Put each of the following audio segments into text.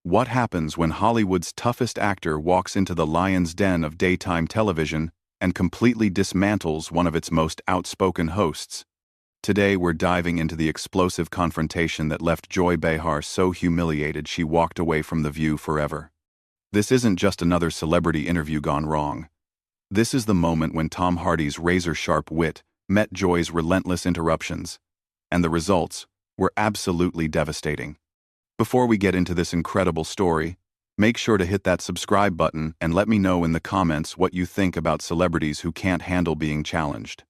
What happens when Hollywood's toughest actor walks into the lion's den of daytime television and completely dismantles one of its most outspoken hosts? Today we're diving into the explosive confrontation that left Joy Behar so humiliated she walked away from The View forever. This isn't just another celebrity interview gone wrong. This is the moment when Tom Hardy's razor-sharp wit met Joy's relentless interruptions, and the results were absolutely devastating. Before we get into this incredible story, make sure to hit that subscribe button and let me know in the comments what you think about celebrities who can't handle being challenged.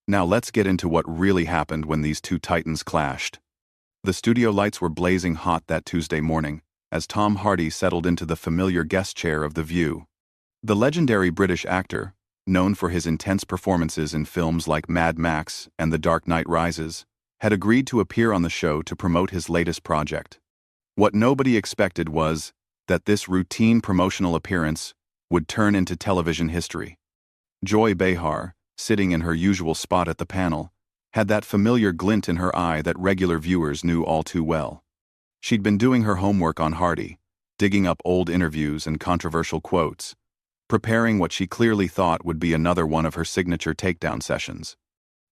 Now let's get into what really happened when these two titans clashed. The studio lights were blazing hot that Tuesday morning as Tom Hardy settled into the familiar guest chair of The View. The legendary British actor, known for his intense performances in films like Mad Max and The Dark Knight Rises, had agreed to appear on the show to promote his latest project. What nobody expected was that this routine promotional appearance would turn into television history. Joy Behar, sitting in her usual spot at the panel, had that familiar glint in her eye that regular viewers knew all too well. She'd been doing her homework on Hardy, digging up old interviews and controversial quotes, preparing what she clearly thought would be another one of her signature takedown sessions.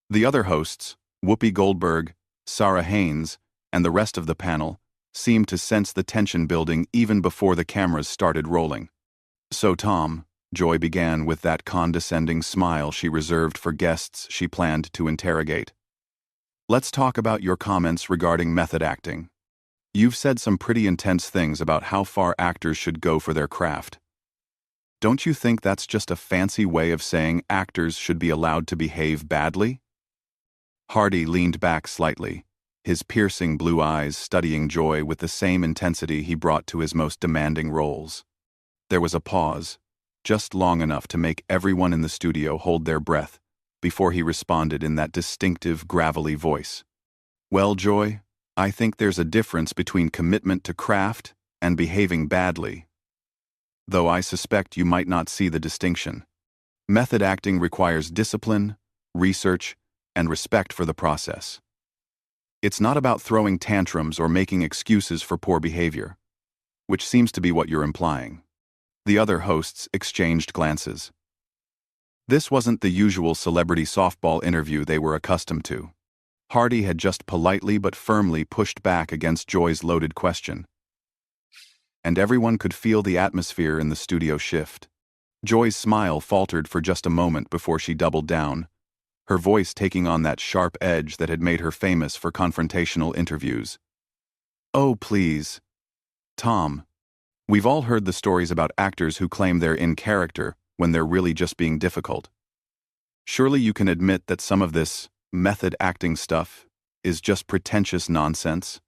The other hosts, Whoopi Goldberg, Sarah Haynes, and the rest of the panel, seemed to sense the tension building even before the cameras started rolling. "So Tom," Joy began with that condescending smile she reserved for guests she planned to interrogate, "let's talk about your comments regarding method acting. You've said some pretty intense things about how far actors should go for their craft. Don't you think that's just a fancy way of saying actors should be allowed to behave badly?" Hardy leaned back slightly, his piercing blue eyes studying Joy with the same intensity he brought to his most demanding roles. There was a pause, just long enough to make everyone in the studio hold their breath, before he responded in that distinctive, gravelly voice. "Well, Joy, I think there's a difference between commitment to craft and behaving badly. Though I suspect you might not see the distinction. Method acting requires discipline, research, and respect for the process. It's not about throwing tantrums or making excuses for poor behavior, which seems to be what you're implying." The other hosts exchanged glances. This wasn't the usual celebrity softball interview they were accustomed to. Hardy had just politely but firmly pushed back against Joy's loaded question, and everyone could feel the atmosphere in the studio shift. Joy's smile faltered for just a moment before she doubled down, her voice taking on that sharp edge that had made her famous for confrontational interviews. "Oh, please. Tom, we've all heard the stories about actors who claim they're in character when they're really just being difficult. Surely you can admit that some of this method acting stuff is just pretentious nonsense."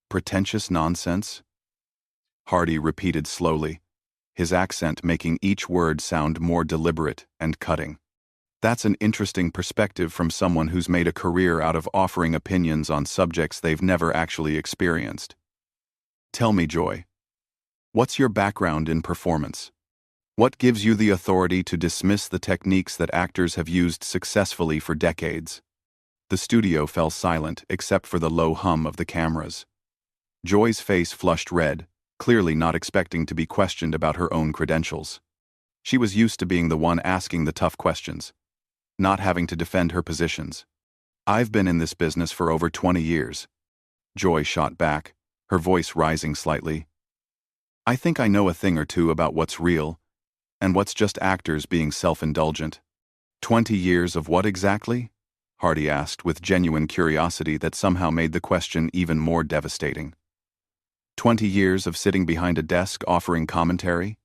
"Pretentious nonsense?" Hardy repeated slowly, his accent making each word sound more deliberate and cutting. "That's an interesting perspective from someone who's made a career out of offering opinions on subjects they've never actually experienced. Tell me, Joy, what's your background in performance? What gives you the authority to dismiss the techniques that actors have used successfully for decades?" The studio fell silent except for the low hum of the cameras. Joy's face flushed red, clearly not expecting to be questioned about her own credentials. She was used to being the one asking the tough questions, not having to defend her positions. "I've been in this business for over 20 years. Joy shot back, her voice rising slightly. "I think I know a thing or two about what's real, and what's just actors being self-indulgent." "20 years of what exactly?" Hardy asked with genuine curiosity that somehow made the question even more devastating. 20 years of sitting behind a desk offering commentary?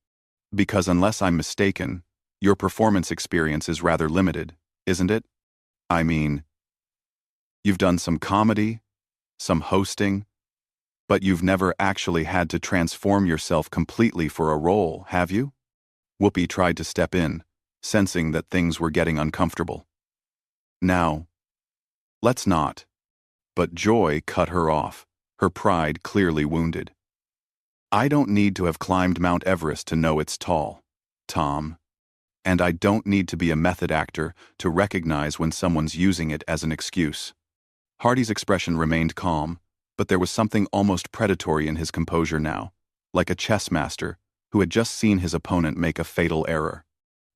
Because unless I'm mistaken, your performance experience is rather limited, isn't it? I mean, you've done some comedy, some hosting, but you've never actually had to transform yourself completely for a role, have you? Whoopi tried to step in, sensing that things were getting uncomfortable. "Now, let's not." But Joy cut her off, her pride clearly wounded. "I don't need to have climbed Mount Everest to know it's tall, Tom. And I don't need to be a method actor to recognize when someone's using it as an excuse." Hardy's expression remained calm, but there was something almost predatory in his composure now, like a chess master who had just seen his opponent make a fatal error.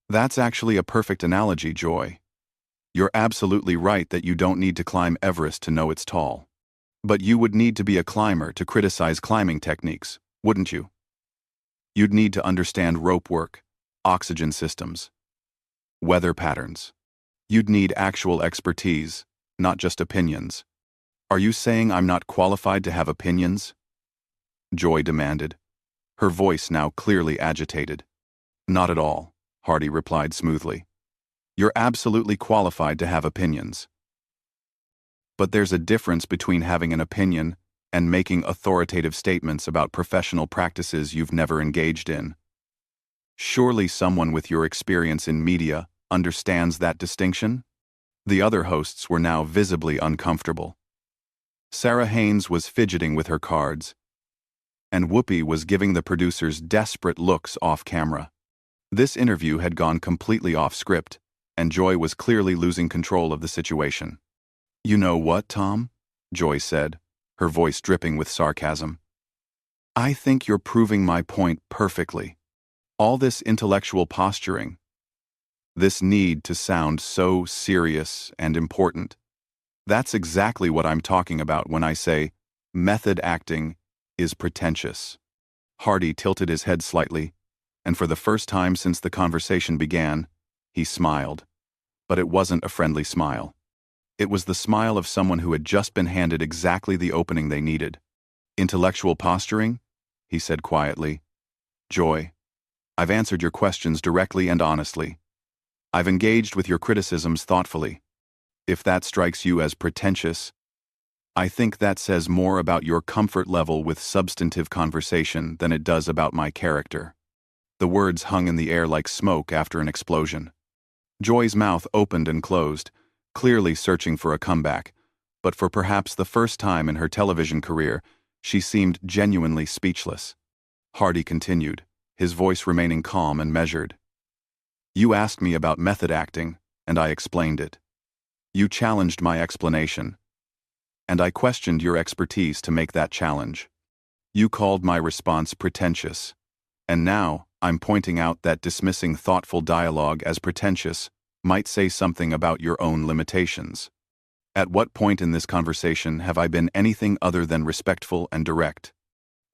That's actually a perfect analogy, Joy. You're absolutely right that you don't need to climb Everest to know it's tall. But you would need to be a climber to criticize climbing techniques, wouldn't you? You'd need to understand rope work, oxygen systems, weather patterns. You'd need actual expertise, not just opinions. Are you saying I'm not qualified to have opinions? Joy demanded, her voice now clearly agitated. Not at all, Hardy replied smoothly. You're absolutely qualified to have opinions. But there's a difference between having an opinion and making authoritative statements about professional practices you've never engaged in. Surely someone with your experience in media understands that distinction? The other hosts were now visibly uncomfortable. Sarah Haynes was fidgeting with her cards, and Whoopi was giving the producers desperate looks off camera. This interview had gone completely off script, and Joy was clearly losing control of the situation. You know what, Tom? Joy said, her voice dripping with sarcasm. I think you're proving my point perfectly. All this intellectual posturing, this need to sound so serious and important, that's exactly what I'm talking about when I say method acting is pretentious. Hardy tilted his head slightly, and for the first time since the conversation began, he smiled. But it wasn't a friendly smile. It was the smile of someone who had just been handed exactly the opening they needed. Intellectual posturing? He said quietly. Joy, I've answered your questions directly and honestly. I've engaged with your criticisms thoughtfully. If that strikes you as pretentious, I think that says more about your comfort level with substantive conversation than it does about my character. The words hung in the air like smoke after an explosion. Joy's mouth opened and closed, clearly searching for a comeback, but for perhaps the first time in her television career, she seemed genuinely speechless. Hardy continued, his voice remaining calm and measured. You asked me about method acting, and I explained it. You challenged my explanation, and I questioned your expertise to make that challenge. You called my response pretentious, and now I'm pointing out that dismissing thoughtful dialogue as pretentious might say something about your own limitations. At what point in this conversation have I been anything other than respectful and direct?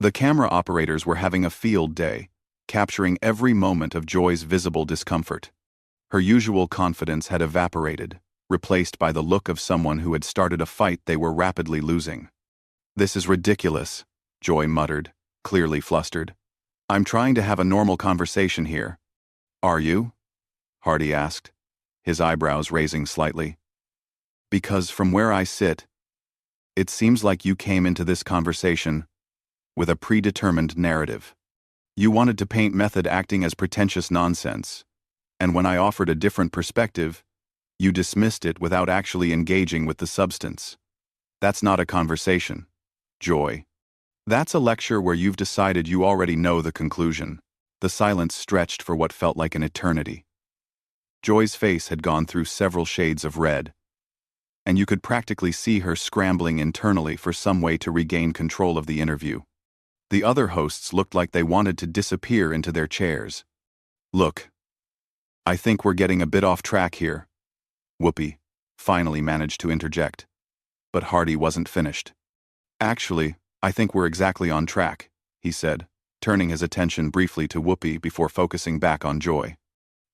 The camera operators were having a field day, capturing every moment of Joy's visible discomfort. Her usual confidence had evaporated, replaced by the look of someone who had started a fight they were rapidly losing. This is ridiculous, Joy muttered, clearly flustered. I'm trying to have a normal conversation here. Are you? Hardy asked, his eyebrows raising slightly. Because from where I sit, it seems like you came into this conversation with a predetermined narrative. You wanted to paint method acting as pretentious nonsense, and when I offered a different perspective, you dismissed it without actually engaging with the substance. That's not a conversation, Joy. That's a lecture where you've decided you already know the conclusion. The silence stretched for what felt like an eternity. Joy's face had gone through several shades of red, and you could practically see her scrambling internally for some way to regain control of the interview. The other hosts looked like they wanted to disappear into their chairs. Look, I think we're getting a bit off track here. Whoopi finally managed to interject. But Hardy wasn't finished. Actually, I think we're exactly on track, he said, turning his attention briefly to Whoopi before focusing back on Joy.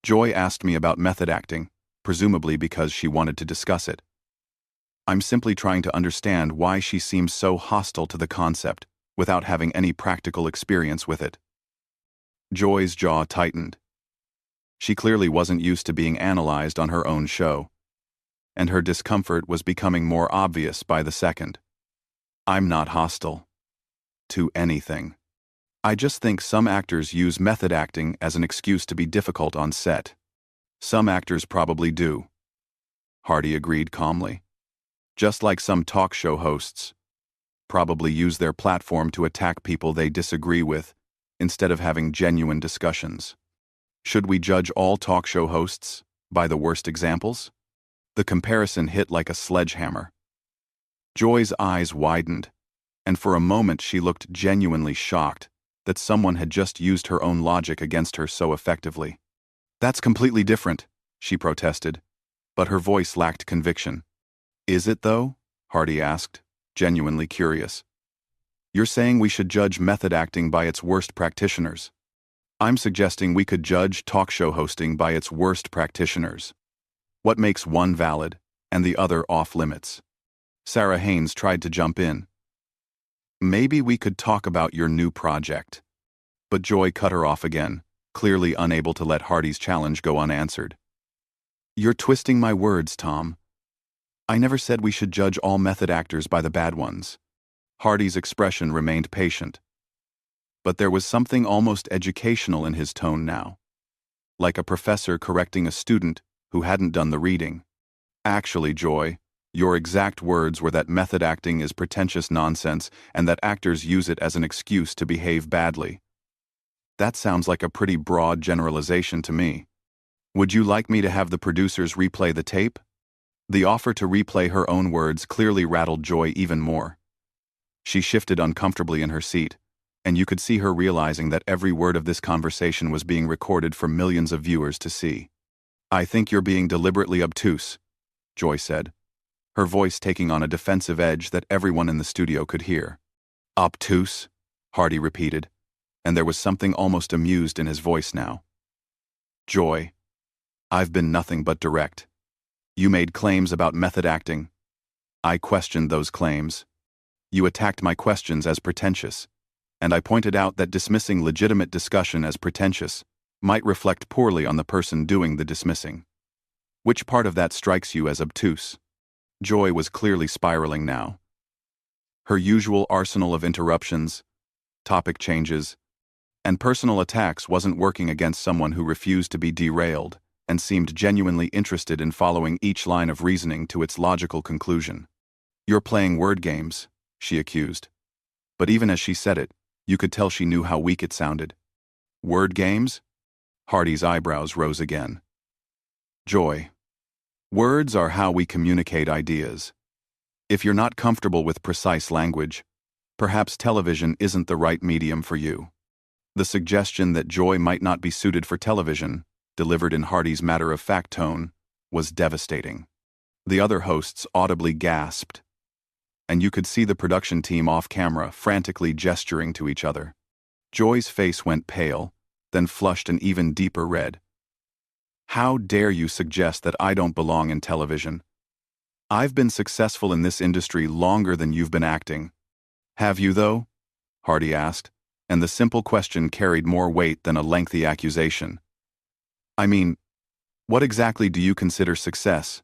Joy asked me about method acting, presumably because she wanted to discuss it. I'm simply trying to understand why she seems so hostile to the concept without having any practical experience with it. Joy's jaw tightened. She clearly wasn't used to being analyzed on her own show, and her discomfort was becoming more obvious by the second. I'm not hostile to anything. I just think some actors use method acting as an excuse to be difficult on set. Some actors probably do, Hardy agreed calmly. Just like some talk show hosts probably use their platform to attack people they disagree with instead of having genuine discussions. Should we judge all talk show hosts by the worst examples? The comparison hit like a sledgehammer. Joy's eyes widened, and for a moment she looked genuinely shocked, that someone had just used her own logic against her so effectively. "That's completely different," she protested, but her voice lacked conviction. "Is it, though?" Hardy asked, genuinely curious. "You're saying we should judge method acting by its worst practitioners. I'm suggesting we could judge talk show hosting by its worst practitioners. What makes one valid and the other off-limits?" Sarah Haynes tried to jump in. "Maybe we could talk about your new project." But Joy cut her off again, clearly unable to let Hardy's challenge go unanswered. "You're twisting my words, Tom. I never said we should judge all method actors by the bad ones." Hardy's expression remained patient, but there was something almost educational in his tone now, like a professor correcting a student who hadn't done the reading. "Actually, Joy, your exact words were that method acting is pretentious nonsense and that actors use it as an excuse to behave badly." That sounds like a pretty broad generalization to me. Would you like me to have the producers replay the tape? The offer to replay her own words clearly rattled Joy even more. She shifted uncomfortably in her seat, and you could see her realizing that every word of this conversation was being recorded for millions of viewers to see. "I think you're being deliberately obtuse," Joy said, her voice taking on a defensive edge that everyone in the studio could hear. "Obtuse?" Hardy repeated, and there was something almost amused in his voice now. "Joy, I've been nothing but direct. You made claims about method acting. I questioned those claims. You attacked my questions as pretentious, and I pointed out that dismissing legitimate discussion as pretentious might reflect poorly on the person doing the dismissing. Which part of that strikes you as obtuse?" Joy was clearly spiraling now. Her usual arsenal of interruptions, topic changes, and personal attacks wasn't working against someone who refused to be derailed and seemed genuinely interested in following each line of reasoning to its logical conclusion. "You're playing word games," she accused. But even as she said it, you could tell she knew how weak it sounded. "Word games?" Hardy's eyebrows rose again. "Joy, words are how we communicate ideas. If you're not comfortable with precise language, perhaps television isn't the right medium for you." The suggestion that Joy might not be suited for television, delivered in Hardy's matter-of-fact tone, was devastating. The other hosts audibly gasped, and you could see the production team off-camera frantically gesturing to each other. Joy's face went pale, then flushed an even deeper red. "How dare you suggest that I don't belong in television? I've been successful in this industry longer than you've been acting." "Have you, though?" Hardy asked, and the simple question carried more weight than a lengthy accusation. "I mean, what exactly do you consider success?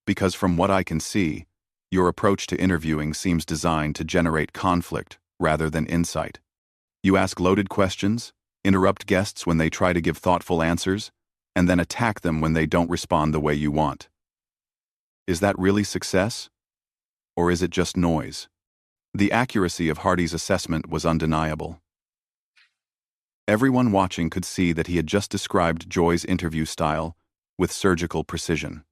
Because from what I can see, your approach to interviewing seems designed to generate conflict rather than insight. You ask loaded questions, interrupt guests when they try to give thoughtful answers, and then attack them when they don't respond the way you want. Is that really success? Or is it just noise?" The accuracy of Hardy's assessment was undeniable. Everyone watching could see that he had just described Joy's interview style with surgical precision,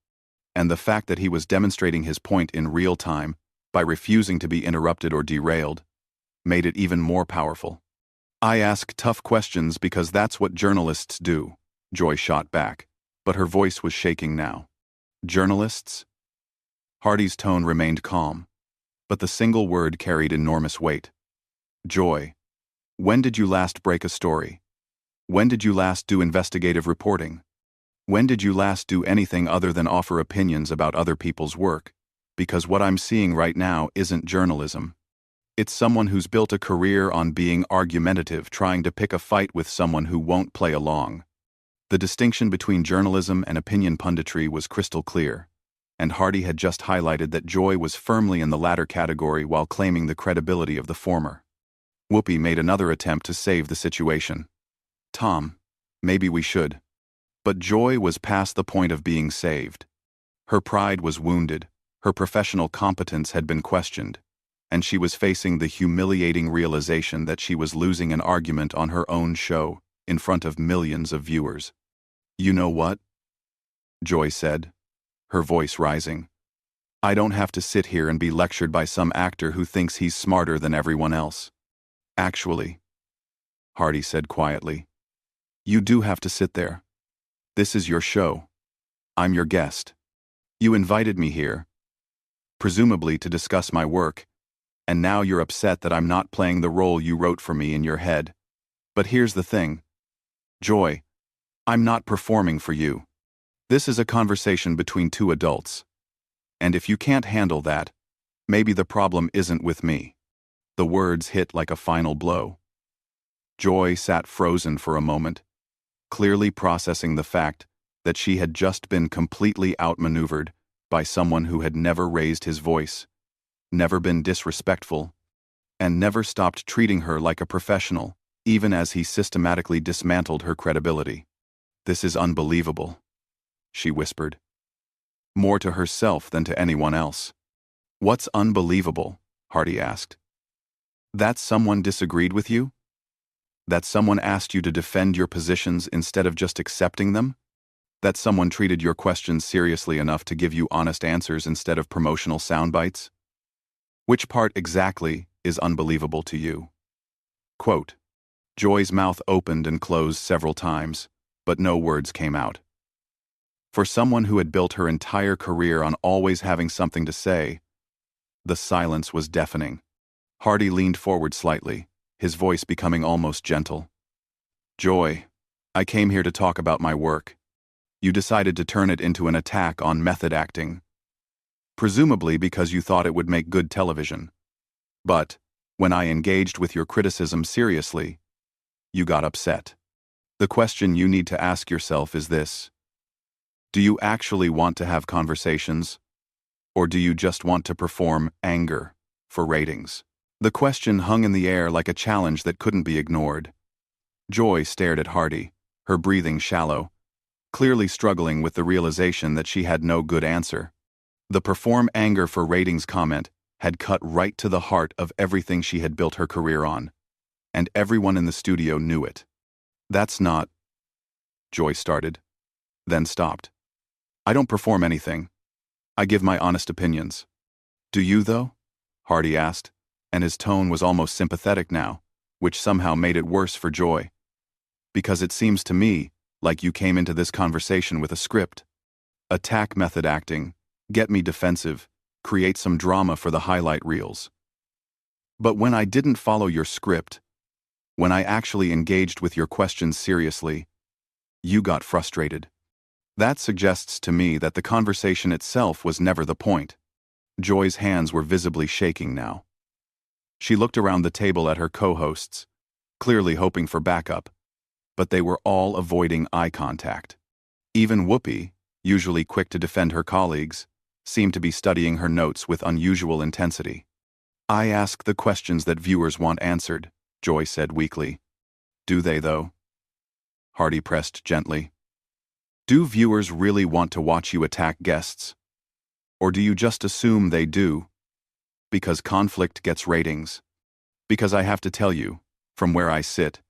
and the fact that he was demonstrating his point in real time by refusing to be interrupted or derailed made it even more powerful. "I ask tough questions because that's what journalists do," Joy shot back, but her voice was shaking now. "Journalists?" Hardy's tone remained calm, but the single word carried enormous weight. "Joy, when did you last break a story? When did you last do investigative reporting? When did you last do anything other than offer opinions about other people's work? Because what I'm seeing right now isn't journalism. It's someone who's built a career on being argumentative, trying to pick a fight with someone who won't play along." The distinction between journalism and opinion punditry was crystal clear, and Hardy had just highlighted that Joy was firmly in the latter category while claiming the credibility of the former. Whoopi made another attempt to save the situation. "Tom, maybe we should." But Joy was past the point of being saved. Her pride was wounded, her professional competence had been questioned, and she was facing the humiliating realization that she was losing an argument on her own show in front of millions of viewers. "You know what?" Joy said, her voice rising. "I don't have to sit here and be lectured by some actor who thinks he's smarter than everyone else. Actually, Hardy said quietly. You do have to sit there. This is your show. I'm your guest. You invited me here, presumably to discuss my work, and now you're upset that I'm not playing the role you wrote for me in your head. But here's the thing. Joy, I'm not performing for you. This is a conversation between two adults. And if you can't handle that, maybe the problem isn't with me. The words hit like a final blow. Joy sat frozen for a moment, clearly processing the fact that she had just been completely outmaneuvered by someone who had never raised his voice, never been disrespectful, and never stopped treating her like a professional, even as he systematically dismantled her credibility. This is unbelievable, she whispered, more to herself than to anyone else. What's unbelievable? Hardy asked. That someone disagreed with you? That someone asked you to defend your positions instead of just accepting them? That someone treated your questions seriously enough to give you honest answers instead of promotional sound bites? Which part exactly is unbelievable to you? Quote, Joy's mouth opened and closed several times, but no words came out. For someone who had built her entire career on always having something to say, the silence was deafening. Hardy leaned forward slightly, his voice becoming almost gentle. Joy, I came here to talk about my work. You decided to turn it into an attack on method acting, presumably because you thought it would make good television. But, when I engaged with your criticism seriously, you got upset. The question you need to ask yourself is this. Do you actually want to have conversations? Or do you just want to perform anger for ratings? The question hung in the air like a challenge that couldn't be ignored. Joy stared at Hardy, her breathing shallow, clearly struggling with the realization that she had no good answer. The perform anger for ratings comment had cut right to the heart of everything she had built her career on, and everyone in the studio knew it. That's not... Joy started, then stopped. I don't perform anything. I give my honest opinions. Do you, though? Hardy asked, and his tone was almost sympathetic now, which somehow made it worse for Joy. Because it seems to me like you came into this conversation with a script. Attack method acting, get me defensive, create some drama for the highlight reels. But when I didn't follow your script, when I actually engaged with your questions seriously, you got frustrated. That suggests to me that the conversation itself was never the point. Joy's hands were visibly shaking now. She looked around the table at her co-hosts, clearly hoping for backup, but they were all avoiding eye contact. Even Whoopi, usually quick to defend her colleagues, seemed to be studying her notes with unusual intensity. I ask the questions that viewers want answered, Joy said weakly. Do they, though? Hardy pressed gently. Do viewers really want to watch you attack guests? Or do you just assume they do? Because conflict gets ratings. Because I have to tell you, from where I sit,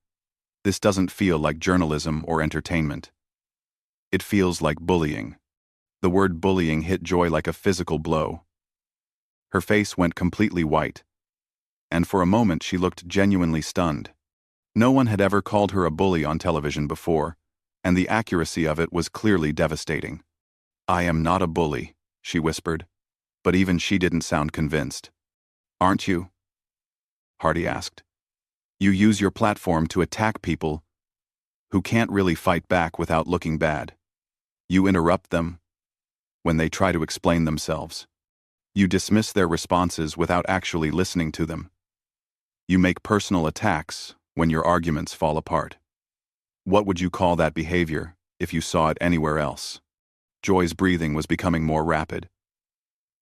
this doesn't feel like journalism or entertainment. It feels like bullying. The word bullying hit Joy like a physical blow. Her face went completely white, and for a moment she looked genuinely stunned. No one had ever called her a bully on television before, and the accuracy of it was clearly devastating. I am not a bully, she whispered, but even she didn't sound convinced. Aren't you? Hardy asked. You use your platform to attack people who can't really fight back without looking bad. You interrupt them when they try to explain themselves. You dismiss their responses without actually listening to them. You make personal attacks when your arguments fall apart. What would you call that behavior if you saw it anywhere else? Joy's breathing was becoming more rapid.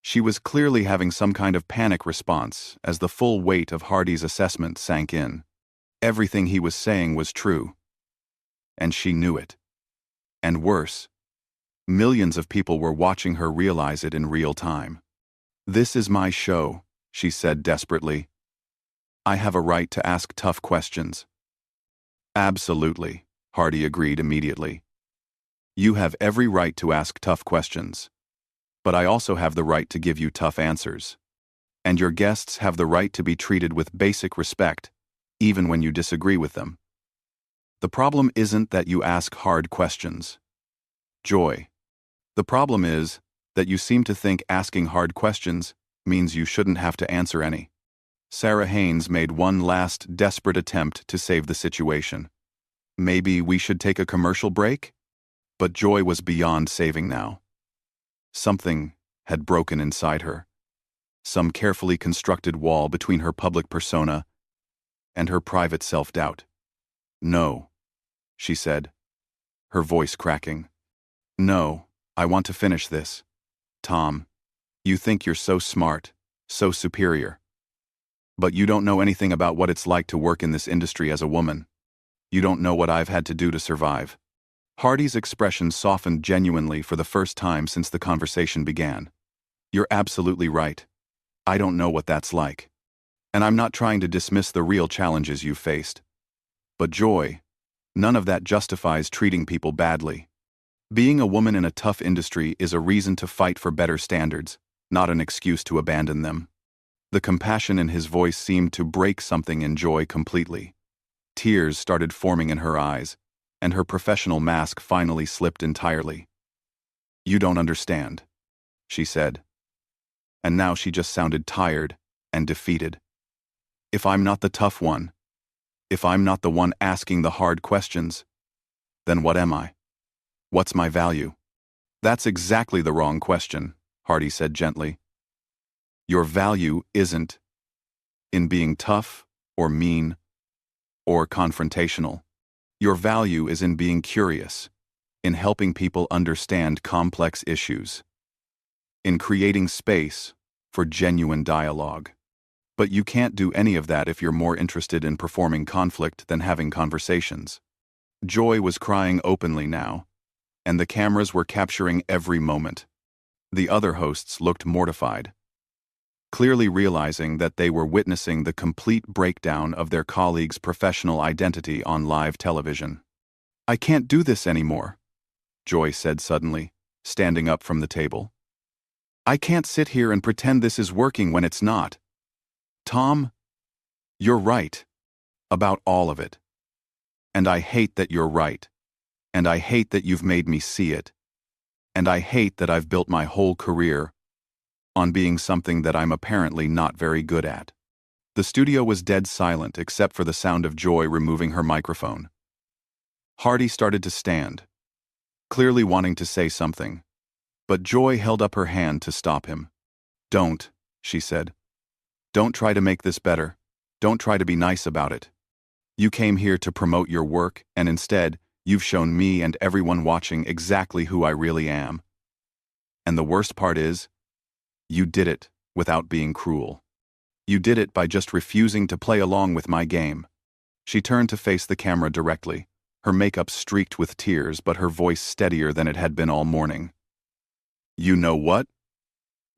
She was clearly having some kind of panic response as the full weight of Hardy's assessment sank in. Everything he was saying was true. And she knew it. And worse, millions of people were watching her realize it in real time. This is my show, she said desperately. I have a right to ask tough questions. Absolutely, Hardy agreed immediately. You have every right to ask tough questions. But I also have the right to give you tough answers. And your guests have the right to be treated with basic respect, even when you disagree with them. The problem isn't that you ask hard questions, Joy. The problem is that you seem to think asking hard questions means you shouldn't have to answer any. Sarah Haynes made one last desperate attempt to save the situation. Maybe we should take a commercial break? But Joy was beyond saving now. Something had broken inside her. Some carefully constructed wall between her public persona and her private self-doubt. No, she said, her voice cracking. No, I want to finish this. Tom, you think you're so smart, so superior. But you don't know anything about what it's like to work in this industry as a woman. You don't know what I've had to do to survive. Hardy's expression softened genuinely for the first time since the conversation began. You're absolutely right. I don't know what that's like. And I'm not trying to dismiss the real challenges you've faced. But Joy, none of that justifies treating people badly. Being a woman in a tough industry is a reason to fight for better standards, not an excuse to abandon them. The compassion in his voice seemed to break something in Joy completely. Tears started forming in her eyes, and her professional mask finally slipped entirely. You don't understand, she said. And now she just sounded tired and defeated. If I'm not the tough one, if I'm not the one asking the hard questions, then what am I? What's my value? That's exactly the wrong question, Hardy said gently. Your value isn't in being tough or mean or confrontational. Your value is in being curious, in helping people understand complex issues, in creating space for genuine dialogue. But you can't do any of that if you're more interested in performing conflict than having conversations. Joy was crying openly now, and the cameras were capturing every moment. The other hosts looked mortified, clearly realizing that they were witnessing the complete breakdown of their colleague's professional identity on live television. I can't do this anymore, Joy said suddenly, standing up from the table. I can't sit here and pretend this is working when it's not. Tom, you're right. About all of it. And I hate that you're right. And I hate that you've made me see it. And I hate that I've built my whole career on being something that I'm apparently not very good at. The studio was dead silent except for the sound of Joy removing her microphone. Hardy started to stand, clearly wanting to say something, but Joy held up her hand to stop him. Don't, she said. Don't try to make this better. Don't try to be nice about it. You came here to promote your work, and instead, you've shown me and everyone watching exactly who I really am. And the worst part is, you did it without being cruel. You did it by just refusing to play along with my game. She turned to face the camera directly, her makeup streaked with tears but her voice steadier than it had been all morning. You know what?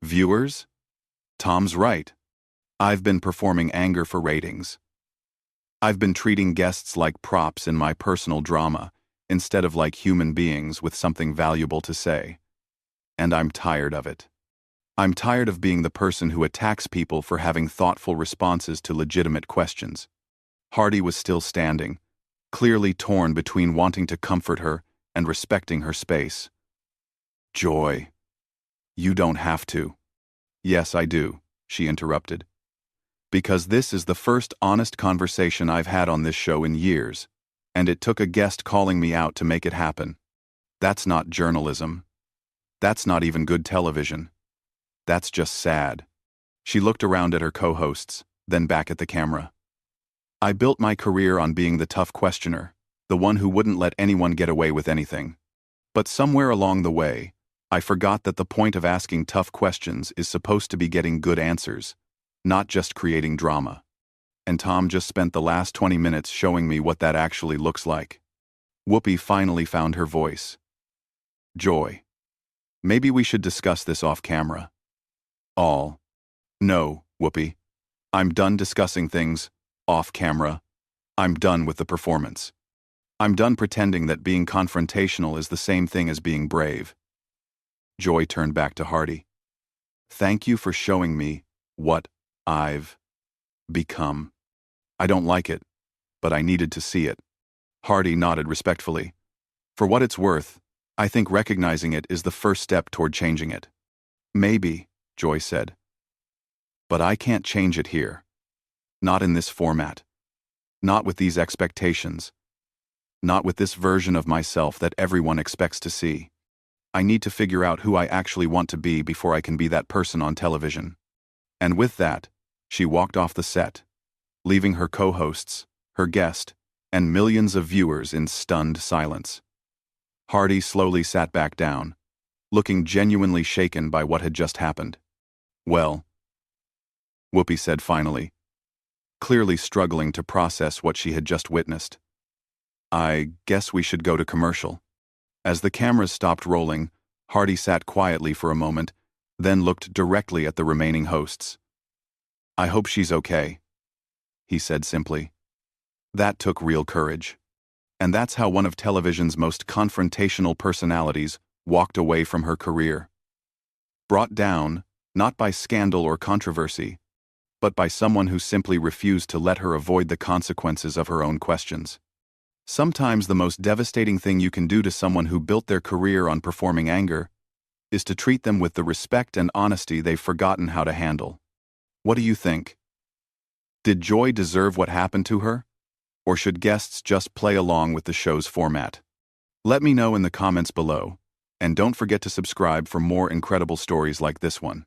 Viewers? Tom's right. I've been performing anger for ratings. I've been treating guests like props in my personal drama, instead of like human beings with something valuable to say. And I'm tired of it. I'm tired of being the person who attacks people for having thoughtful responses to legitimate questions. Hardy was still standing, clearly torn between wanting to comfort her and respecting her space. Joy. You don't have to. Yes, I do, she interrupted. Because this is the first honest conversation I've had on this show in years, and it took a guest calling me out to make it happen. That's not journalism. That's not even good television. That's just sad. She looked around at her co-hosts, then back at the camera. I built my career on being the tough questioner, the one who wouldn't let anyone get away with anything. But somewhere along the way, I forgot that the point of asking tough questions is supposed to be getting good answers, not just creating drama. And Tom just spent the last 20 minutes showing me what that actually looks like. Whoopi finally found her voice. Joy. Maybe we should discuss this off camera. No, Whoopi. I'm done discussing things off camera. I'm done with the performance. I'm done pretending that being confrontational is the same thing as being brave. Joy turned back to Hardy. Thank you for showing me what I've become. I don't like it, but I needed to see it. Hardy nodded respectfully. For what it's worth, I think recognizing it is the first step toward changing it. Maybe, Joy said. But I can't change it here. Not in this format. Not with these expectations. Not with this version of myself that everyone expects to see. I need to figure out who I actually want to be before I can be that person on television. And with that, she walked off the set, leaving her co-hosts, her guest, and millions of viewers in stunned silence. Hardy slowly sat back down, looking genuinely shaken by what had just happened. Well, Whoopi said finally, clearly struggling to process what she had just witnessed. I guess we should go to commercial. As the cameras stopped rolling, Hardy sat quietly for a moment, then looked directly at the remaining hosts. I hope she's okay, he said simply. That took real courage. And that's how one of television's most confrontational personalities walked away from her career. Brought down, not by scandal or controversy, but by someone who simply refused to let her avoid the consequences of her own questions. Sometimes the most devastating thing you can do to someone who built their career on performing anger is to treat them with the respect and honesty they've forgotten how to handle. What do you think? Did Joy deserve what happened to her? Or should guests just play along with the show's format? Let me know in the comments below, and don't forget to subscribe for more incredible stories like this one.